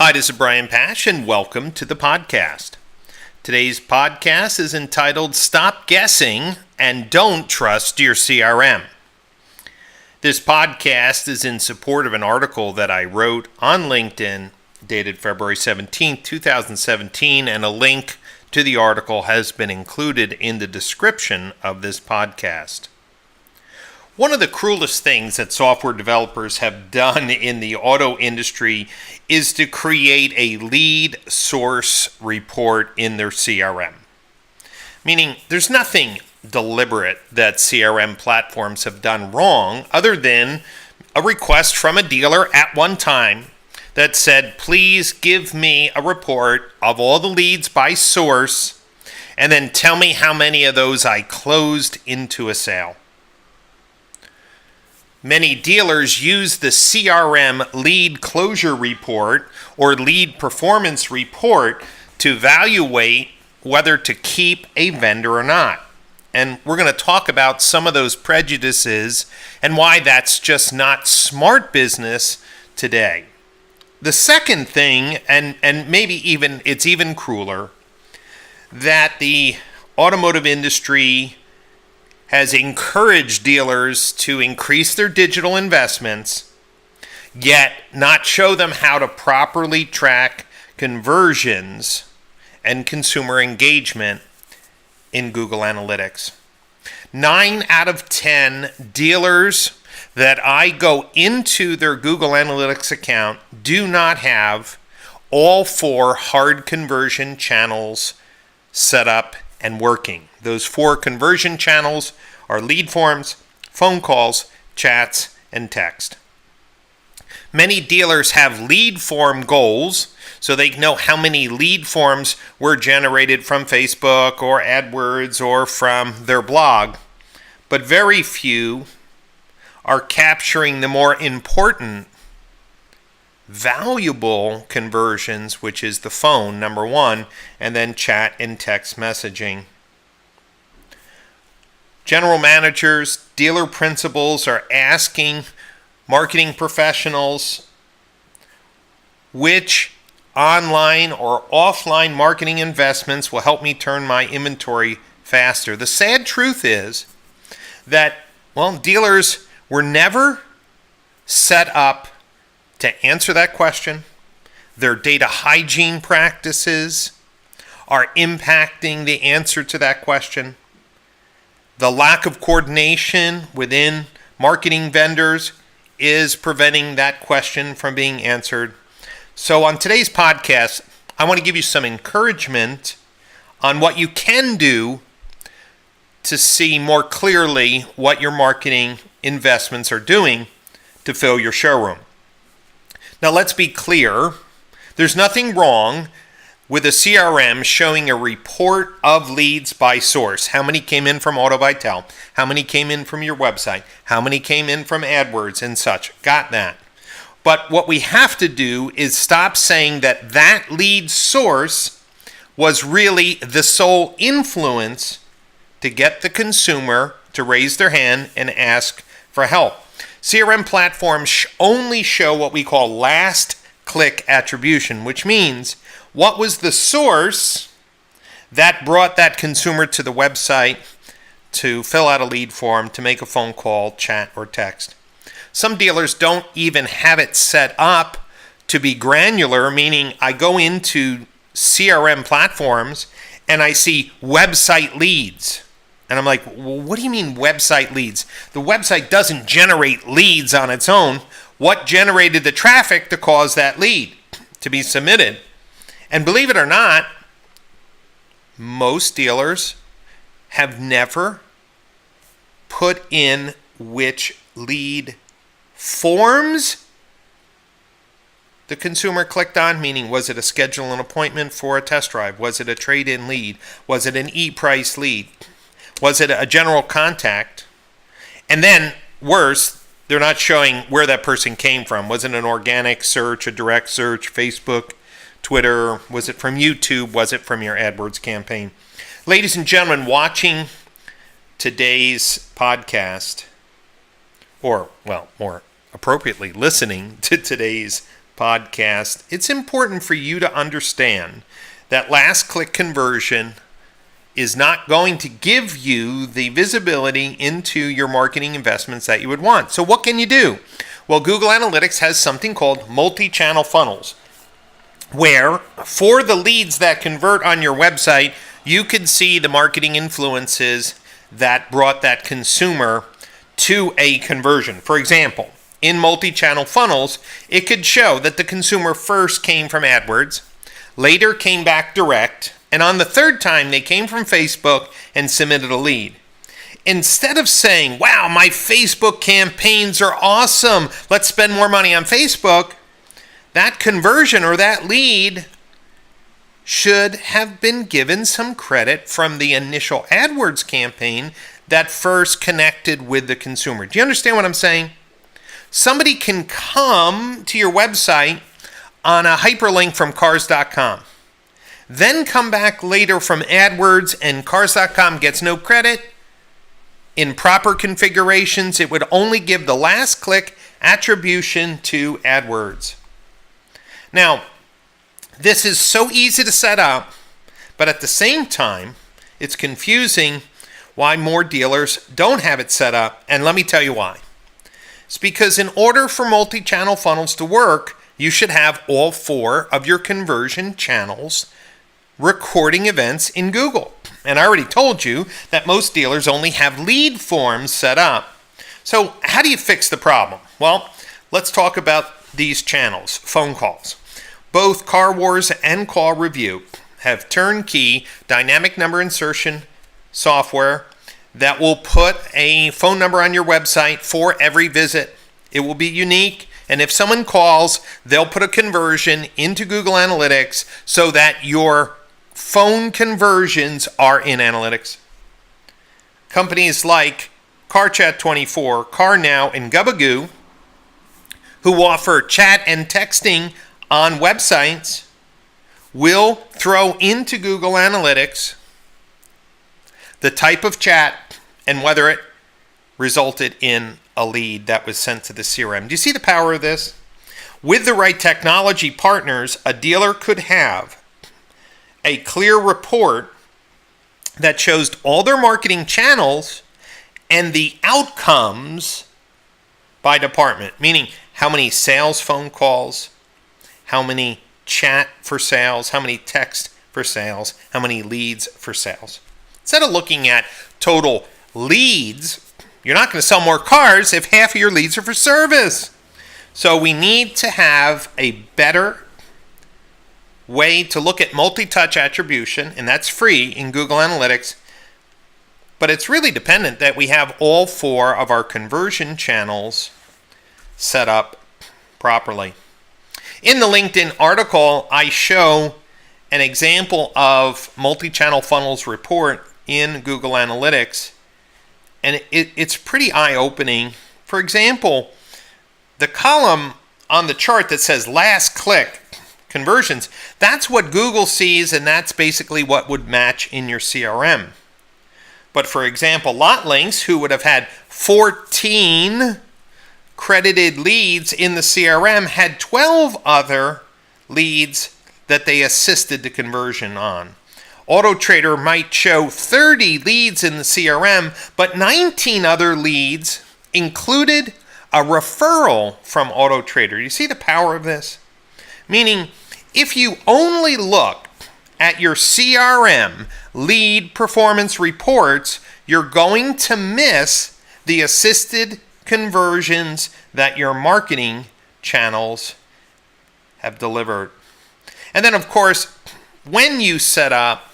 Hi, this is Brian Pash, and welcome to the podcast. Today's podcast is entitled Stop Guessing and Don't Trust Your CRM. This podcast is in support of an article that I wrote on LinkedIn dated February 17, 2017, and a link to the article has been included in the description of this podcast. One of the cruelest things that software developers have done in the auto industry is to create a lead source report in their CRM. Meaning, there's nothing deliberate that CRM platforms have done wrong other than a request from a dealer at one time that said, please give me a report of all the leads by source and then tell me how many of those I closed into a sale. Many dealers use the CRM lead closure report or lead performance report to evaluate whether to keep a vendor or not. And we're going to talk about some of those prejudices and why that's just not smart business today. The second thing, and maybe it's even crueler, that the automotive industry has encouraged dealers to increase their digital investments, yet not show them how to properly track conversions and consumer engagement in Google Analytics. 9 out of 10 dealers that I go into their Google Analytics account do not have all 4 hard conversion channels set up and working. Those 4 conversion channels are lead forms, phone calls, chats, and text. Many dealers have lead form goals, so they know how many lead forms were generated from Facebook or AdWords or from their blog, but very few are capturing the more important, valuable conversions, which is the phone, number 1, and then chat and text messaging. General managers, dealer principals are asking marketing professionals which online or offline marketing investments will help me turn my inventory faster. The sad truth is that, dealers were never set up to answer that question. Their data hygiene practices are impacting the answer to that question. The lack of coordination within marketing vendors is preventing that question from being answered. So on today's podcast, I want to give you some encouragement on what you can do to see more clearly what your marketing investments are doing to fill your showroom. Now let's be clear, there's nothing wrong with a CRM showing a report of leads by source. How many came in from AutoVital? How many came in from your website? How many came in from AdWords and such? Got that. But what we have to do is stop saying that lead source was really the sole influence to get the consumer to raise their hand and ask for help. CRM platforms only show what we call last click attribution, which means what was the source that brought that consumer to the website to fill out a lead form, to make a phone call, chat, or text. Some dealers don't even have it set up to be granular, meaning I go into CRM platforms and I see website leads. And I'm like, well, what do you mean website leads? The website doesn't generate leads on its own. What generated the traffic to cause that lead to be submitted? And believe it or not, most dealers have never put in which lead forms the consumer clicked on, meaning was it a schedule an appointment for a test drive? Was it a trade-in lead? Was it an e-price lead? Was it a general contact? And then, worse, they're not showing where that person came from. Was it an organic search, a direct search, Facebook, Twitter? Was it from YouTube? Was it from your AdWords campaign? Ladies and gentlemen, watching today's podcast, or, more appropriately, listening to today's podcast, it's important for you to understand that last click conversion is not going to give you the visibility into your marketing investments that you would want. So what can you do? Well, Google Analytics has something called multi-channel funnels, where for the leads that convert on your website, you could see the marketing influences that brought that consumer to a conversion. For example, in multi-channel funnels, it could show that the consumer first came from AdWords, later came back direct, and on the third time they came from Facebook and submitted a lead. Instead of saying, wow, my Facebook campaigns are awesome, let's spend more money on Facebook, that conversion or that lead should have been given some credit from the initial AdWords campaign that first connected with the consumer. Do you understand what I'm saying? Somebody can come to your website on a hyperlink from cars.com, then come back later from AdWords, and cars.com gets no credit. In proper configurations, it would only give the last click attribution to AdWords. Now, this is so easy to set up, but at the same time, it's confusing why more dealers don't have it set up, and let me tell you why. It's because in order for multi-channel funnels to work, you should have all 4 of your conversion channels recording events in Google. And I already told you that most dealers only have lead forms set up. So how do you fix the problem? Well, let's talk about these channels, phone calls. Both Car Wars and Call Review have turnkey dynamic number insertion software that will put a phone number on your website for every visit. It will be unique, and if someone calls, they'll put a conversion into Google Analytics so that your phone conversions are in Analytics. Companies like CarChat24, CarNow, and Gubagoo, who offer chat and texting on websites, will throw into Google Analytics the type of chat and whether it resulted in a lead that was sent to the CRM. Do you see the power of this? With the right technology partners, a dealer could have a clear report that shows all their marketing channels and the outcomes by department, meaning how many sales phone calls, how many chat for sales, how many text for sales, how many leads for sales. Instead of looking at total leads, you're not going to sell more cars if half of your leads are for service. So we need to have a better way to look at multi-touch attribution, and that's free in Google Analytics. But it's really dependent that we have all 4 of our conversion channels set up properly. In the LinkedIn article, I show an example of multi-channel funnels report in Google Analytics, and it's pretty eye-opening. For example, the column on the chart that says last click conversions, that's what Google sees, and that's basically what would match in your CRM. But for example, Lot Links, who would have had 14 credited leads in the CRM, had 12 other leads that they assisted the conversion on. AutoTrader might show 30 leads in the CRM, but 19 other leads included a referral from AutoTrader. You see the power of this? Meaning, if you only look at your CRM lead performance reports, you're going to miss the assisted conversions that your marketing channels have delivered. And then, of course, when you set up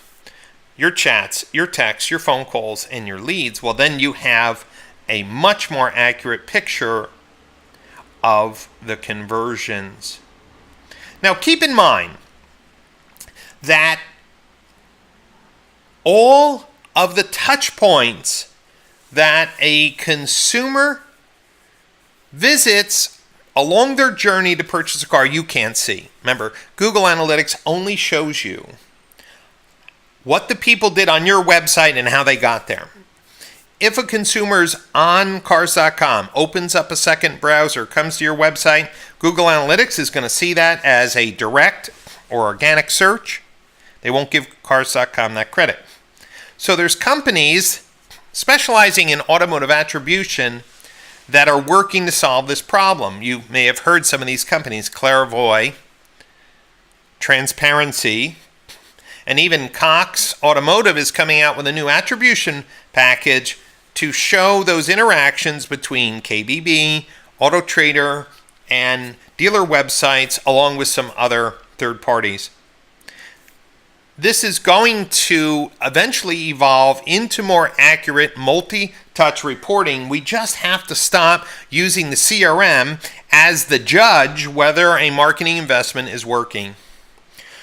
your chats, your texts, your phone calls, and your leads, well, then you have a much more accurate picture of the conversions. Now, keep in mind that all of the touch points that a consumer visits along their journey to purchase a car, you can't see. Remember, Google Analytics only shows you what the people did on your website and how they got there. if a consumer's on cars.com, opens up a second browser, comes to your website, Google Analytics is going to see that as a direct or organic search. They won't give cars.com that credit. So there's companies specializing in automotive attribution that are working to solve this problem. You may have heard some of these companies, Clairvoy, Transparency, and even Cox Automotive is coming out with a new attribution package to show those interactions between KBB, Auto Trader, and dealer websites, along with some other third parties. This is going to eventually evolve into more accurate multi-touch reporting. We just have to stop using the CRM as the judge whether a marketing investment is working.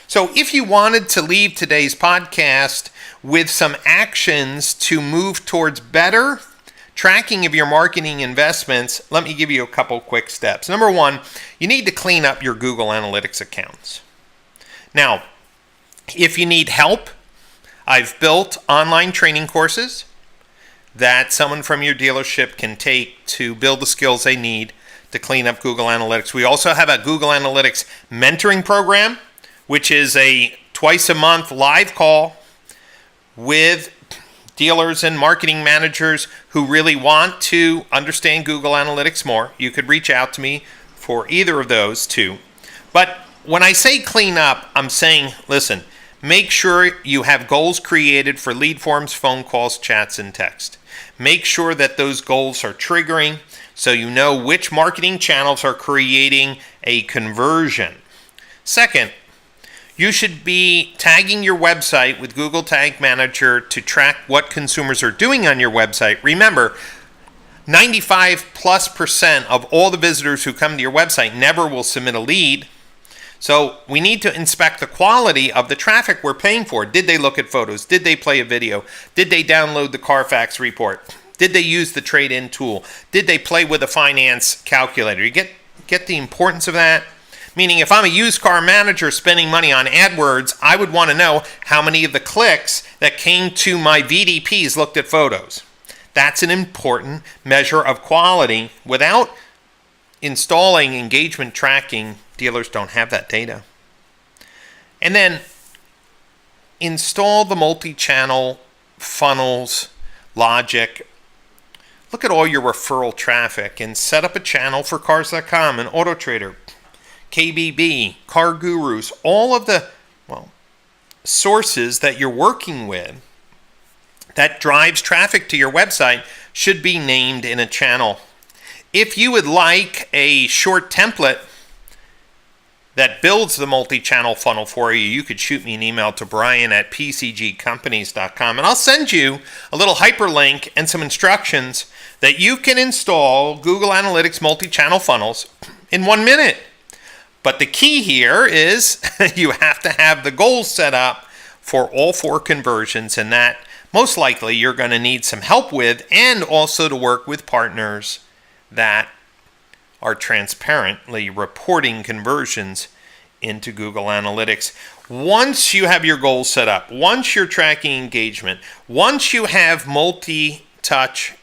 So if you wanted to leave today's podcast with some actions to move towards better tracking of your marketing investments, let me give you a couple quick steps. Number one, you need to clean up your Google Analytics accounts. Now, if you need help, I've built online training courses that someone from your dealership can take to build the skills they need to clean up Google Analytics. We also have a Google Analytics mentoring program, which is a twice a month live call with dealers and marketing managers who really want to understand Google Analytics more. You could reach out to me for either of those two. But when I say clean up, I'm saying, listen, make sure you have goals created for lead forms, phone calls, chats, and text. Make sure that those goals are triggering so you know which marketing channels are creating a conversion. Second, you should be tagging your website with Google Tag Manager to track what consumers are doing on your website. Remember, 95+% of all the visitors who come to your website never will submit a lead. So we need to inspect the quality of the traffic we're paying for. Did they look at photos? Did they play a video? Did they download the Carfax report? Did they use the trade-in tool? Did they play with a finance calculator? You get the importance of that? Meaning if I'm a used car manager spending money on AdWords, I would want to know how many of the clicks that came to my VDPs looked at photos. That's an important measure of quality. Without installing engagement tracking, dealers don't have that data. And then install the multi-channel funnels logic. Look at all your referral traffic and set up a channel for cars.com and Auto Trader, KBB, Car Gurus, all of the sources that you're working with that drives traffic to your website should be named in a channel. If you would like a short template that builds the multi-channel funnel for you, you could shoot me an email to brian@pcgcompanies.com, and I'll send you a little hyperlink and some instructions that you can install Google Analytics multi-channel funnels in 1 minute. But the key here is you have to have the goals set up for all 4 conversions, and that most likely you're going to need some help with, and also to work with partners that are transparently reporting conversions into Google Analytics. Once you have your goals set up, once you're tracking engagement, once you have multi-touch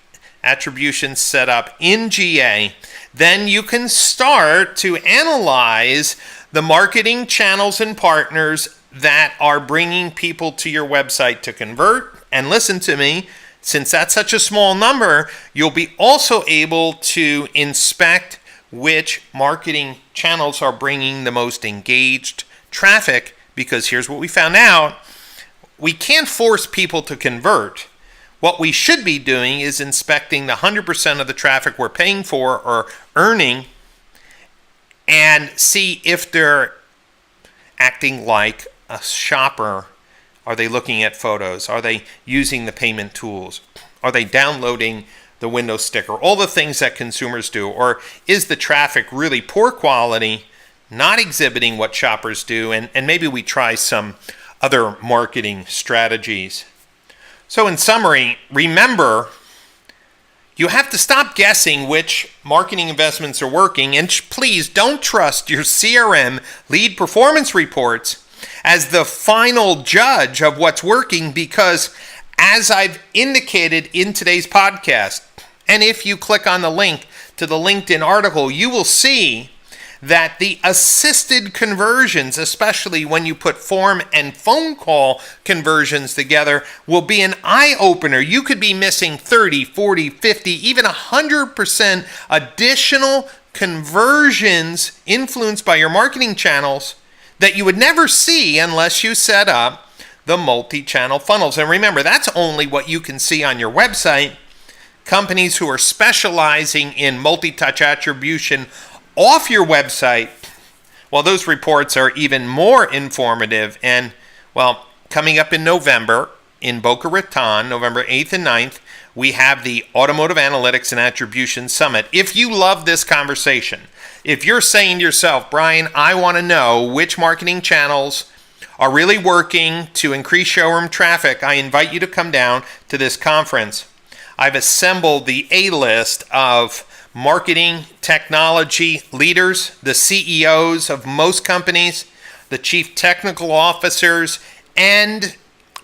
attribution set up in GA, then you can start to analyze the marketing channels and partners that are bringing people to your website to convert. And listen to me, since that's such a small number, you'll be also able to inspect which marketing channels are bringing the most engaged traffic, because here's what we found out. We can't force people to convert. What we should be doing is inspecting the 100% of the traffic we're paying for or earning and see if they're acting like a shopper. Are they looking at photos? Are they using the payment tools? Are they downloading the window sticker? All the things that consumers do. Or is the traffic really poor quality, not exhibiting what shoppers do? And maybe we try some other marketing strategies. So in summary, remember, you have to stop guessing which marketing investments are working, and please don't trust your CRM lead performance reports as the final judge of what's working, because as I've indicated in today's podcast, and if you click on the link to the LinkedIn article, you will see that the assisted conversions, especially when you put form and phone call conversions together, will be an eye-opener. You could be missing 30, 40, 50, even 100% additional conversions influenced by your marketing channels that you would never see unless you set up the multi-channel funnels. And remember, that's only what you can see on your website. Companies who are specializing in multi-touch attribution off your website, well, those reports are even more informative. And, well, coming up in November in Boca Raton, November 8th and 9th, we have the Automotive Analytics and Attribution Summit. If you love this conversation, if you're saying to yourself, Brian, I want to know which marketing channels are really working to increase showroom traffic, I invite you to come down to this conference. I've assembled the A-list of marketing technology leaders, the CEOs of most companies, the chief technical officers, and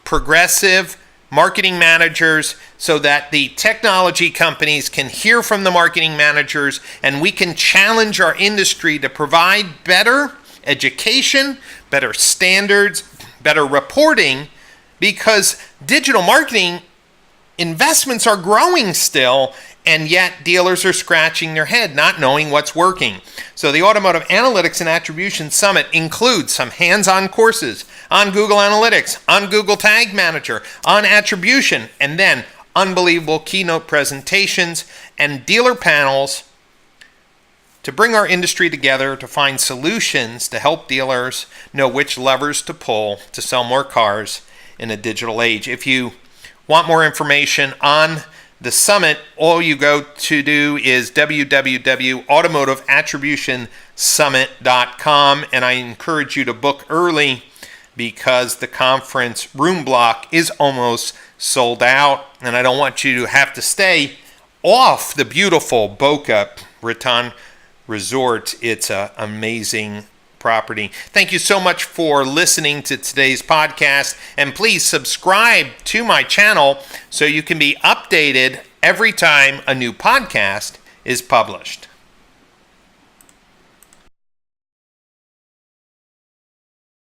progressive marketing managers, so that the technology companies can hear from the marketing managers and we can challenge our industry to provide better education, better standards, better reporting, because digital marketing investments are growing still, and yet dealers are scratching their head not knowing what's working. So the Automotive Analytics and Attribution Summit includes some hands-on courses on Google Analytics, on Google Tag Manager, on attribution, and then unbelievable keynote presentations and dealer panels to bring our industry together to find solutions to help dealers know which levers to pull to sell more cars in a digital age. If you want more information on the summit, all you go to do is www.automotiveattributionsummit.com, and I encourage you to book early because the conference room block is almost sold out, and I don't want you to have to stay off the beautiful Boca Raton Resort. It's an amazing property. Thank you so much for listening to today's podcast, and please subscribe to my channel so you can be updated every time a new podcast is published.